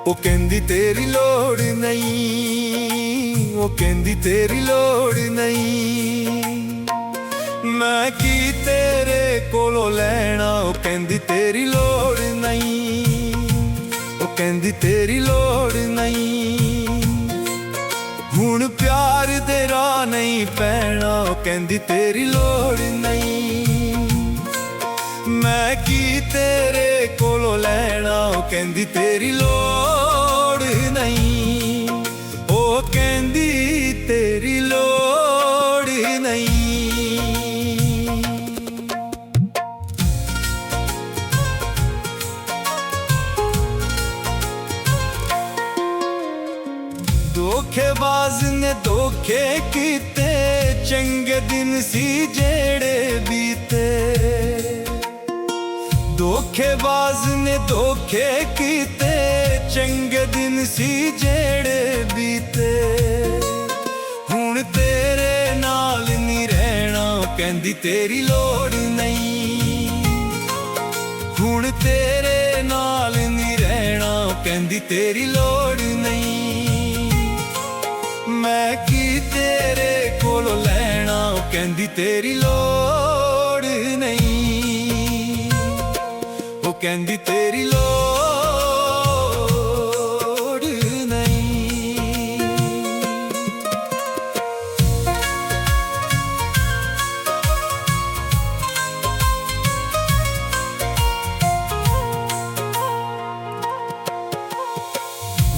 ਉਹ ਕਹਿੰਦੀ ਤੇਰੀ ਲੋੜ ਨਹੀਂ, ਉਹ ਕਹਿੰਦੀ ਤੇਰੀ ਲੋੜ ਨਹੀਂ। ਮੈਂ ਕੀ ਤੇਰੇ ਕੋਲੋਂ ਲੈਣਾ, ਉਹ ਕਹਿੰਦੀ ਤੇਰੀ ਲੋੜ ਨਹੀਂ, ਉਹ ਕਹਿੰਦੀ ਤੇਰੀ ਲੋੜ ਨਹੀਂ। ਹੁਣ ਪਿਆਰ ਦੇ ਰਾਹ ਨਹੀਂ ਪੈਣਾ, ਉਹ ਕਹਿੰਦੀ ਤੇਰੀ ਲੋੜ ਨਹੀਂ। ਮੈਂ ਕੀ ਤੇਰੇ ਕੋਲੋਂ ਲੈਣਾ, ਉਹ ਕਹਿੰਦੀ ਤੇਰੀ ਲੋੜ ਨਹੀਂ, ਉਹ ਕਹਿੰਦੀ ਤੇਰੀ ਲੋੜ ਨਹੀਂ। ਧੋਖੇਬਾਜ਼ ਨੇ ਧੋਖੇ ਕੀਤੇ, ਚੰਗੇ ਦਿਨ ਸੀ ਜਿਹੜੇ ਬੀਤੇ। ਧੋਖੇਬਾਜ਼ ਨੇ ਧੋਖੇ ਕੀਤੇ, ਚੰਗੇ ਦਿਨ ਸੀ ਜਿਹੜੇ ਬੀਤੇ। ਹੁਣ ਤੇਰੇ ਨਾਲ ਨਹੀਂ ਰਹਿਣਾ, ਉਹ ਕਹਿੰਦੀ ਤੇਰੀ ਲੋੜ ਨਹੀਂ। ਹੁਣ ਤੇਰੇ ਨਾਲ ਨਹੀਂ ਰਹਿਣਾ, ਉਹ ਕਹਿੰਦੀ ਤੇਰੀ ਲੋੜ ਨਹੀਂ। ਮੈਂ ਕੀ ਤੇਰੇ ਕੋਲੋਂ ਲੈਣਾ, ਉਹ ਕਹਿੰਦੀ ਤੇਰੀ ਲੋੜ ਨਹੀਂ, ਉਹ ਕਹਿੰਦੀ ਤੇਰੀ ਲੋੜ ਨਹੀਂ।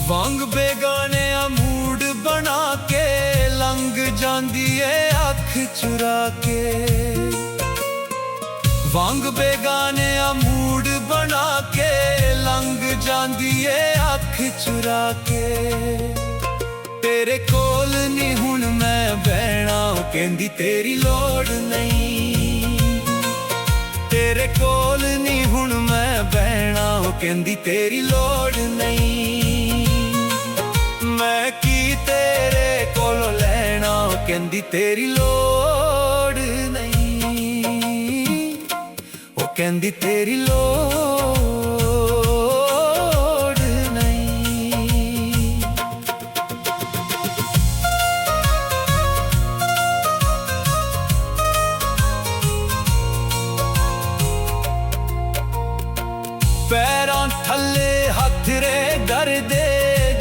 ਵਾਂਗ ਬੇਗਾਨਿਆਂ ਮੂਡ ਬਣਾ ਕੇ, ਲੰਘ ਜਾਂਦੀ ਏ ਅੱਖ ਚੁਰਾ ਕੇ। ਵਾਂਗ ਬੇਗਾਨਿਆਂ ਮੂਡ ਬਣਾ ਕੇ, ਲੰਘ ਜਾਂਦੀ ਏ ਅੱਖ ਚੁਰਾ ਕੇ। ਤੇਰੇ ਕੋਲ ਨਹੀਂ ਹੁਣ ਮੈਂ ਬਹਿਣਾ, ਉਹ ਕਹਿੰਦੀ ਤੇਰੀ ਲੋੜ ਨਹੀਂ। ਤੇਰੇ ਕੋਲ ਨਹੀਂ ਹੁਣ ਮੈਂ ਬਹਿਣਾ, ਉਹ ਕਹਿੰਦੀ ਤੇਰੀ ਲੋੜ ਨਹੀਂ। ਮੈਂ ਕੀ ਤੇਰੇ ਕੋਲੋਂ ਲੈਣਾ, ਉਹ ਕਹਿੰਦੀ ਤੇਰੀ ਲੋੜ ਨਹੀਂ, ਉਹ ਕਹਿੰਦੀ ਤੇਰੀ ਲੋੜ ਨਹੀਂ। ਪੈਰਾਂ ਥੱਲੇ ਹੱਥ ਰੇ ਦਰਦੇ,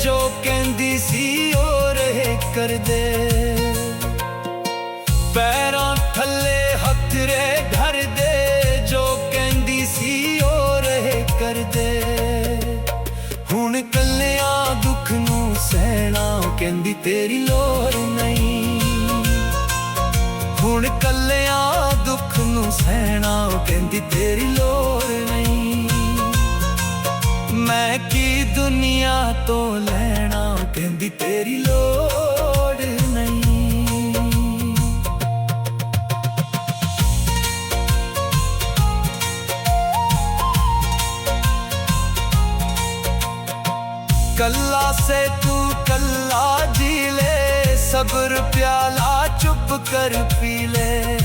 ਜੋ ਕਹਿੰਦੀ ਸੀ ਉਹ ਰਹੇ ਕਰਦੇ। ਪੈਰਾਂ ਥੱਲੇ ਹੱਥ ਰੇ ਧਰਦੇ, ਜੋ ਕਹਿੰਦੀ ਸੀ ਉਹ ਰਹੇ ਕਰਦੇ। ਹੁਣ ਕੱਲਿਆਂ ਦੁੱਖ ਨੂੰ ਸਹਿਣਾ, ਉਹ ਕਹਿੰਦੀ ਤੇਰੀ ਲੋੜ ਨਹੀਂ। ਹੁਣ ਕੱਲਿਆਂ ਦੁੱਖ ਨੂੰ ਸਹਿਣਾ, ਉਹ ਕਹਿੰਦੀ ਤੇਰੀ ਲੋੜ ਨਹੀਂ। ਮੈਂ ਕੀ ਦੁਨੀਆ ਤੋਂ ਲੈਣਾ, ਉਹ ਕਹਿੰਦੀ ਤੇਰੀ ਲੋੜ ਨਹੀਂ। ਕੱਲਾ ਸੇ ਤੂੰ ਕੱਲਾ ਜੀ ਲੈ, ਸਬਰ ਪਿਆਲਾ ਚੁੱਪ ਕਰ ਪੀ ਲੈ।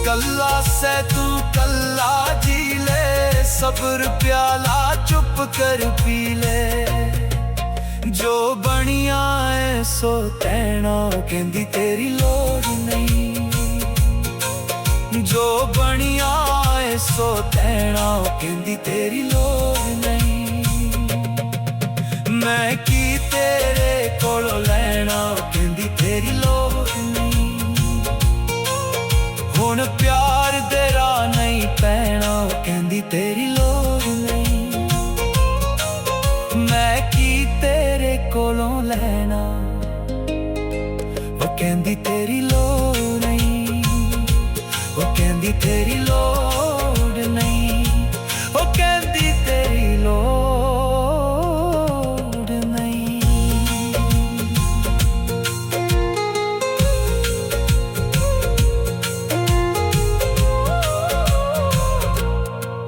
ਕੱਲਾ ਸੇ ਤੂੰ ਕੱਲਾ ਜੀ ਲੈ, ਸਬਰ ਪਿਆਲਾ ਚੁੱਪ ਕਰ ਪੀ ਲੈ। ਜੋ ਬਣਿਆ ਏ ਸੋ ਤੈਣਾ, ਉਹ ਕਹਿੰਦੀ ਤੇਰੀ ਲੋੜ ਨਹੀਂ। ਜੋ ਬਣਿਆ ਏ ਸੋ ਤੈਣਾ, ਉਹ ਕਹਿੰਦੀ ਤੇਰੀ ਲੋੜ ਨਹੀਂ। ਮੈਂ ਕੀ ਤੇਰੇ ਕੋਲੋਂ ਲੈਣਾ, ਉਹ ਕਹਿੰਦੀ ਤੇਰੀ ਲੋੜ ਨਹੀਂ। ਹੁਣ ਪਿਆਰ ਦੇ ਰਾਹ ਨਹੀਂ ਪੈਣਾ, ਉਹ ਕਹਿੰਦੀ ਤੇਰੀ ਲੋੜ ਨਹੀਂ। ਮੈਂ ਕੀ ਤੇਰੇ ਕੋਲੋਂ ਲੈਣਾ, ਉਹ ਕਹਿੰਦੀ ਤੇਰੀ ਲੋੜ ਨਹੀਂ, ਉਹ ਕਹਿੰਦੀ ਤੇਰੀ ਲੋੜ ਨਹੀਂ, ਉਹ ਕਹਿੰਦੀ ਤੇਰੀ ਲੋੜ ਨਹੀਂ।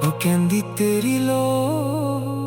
ਉਹ ਕਹਿੰਦੀ ਤੇਰੀ ਲੋੜ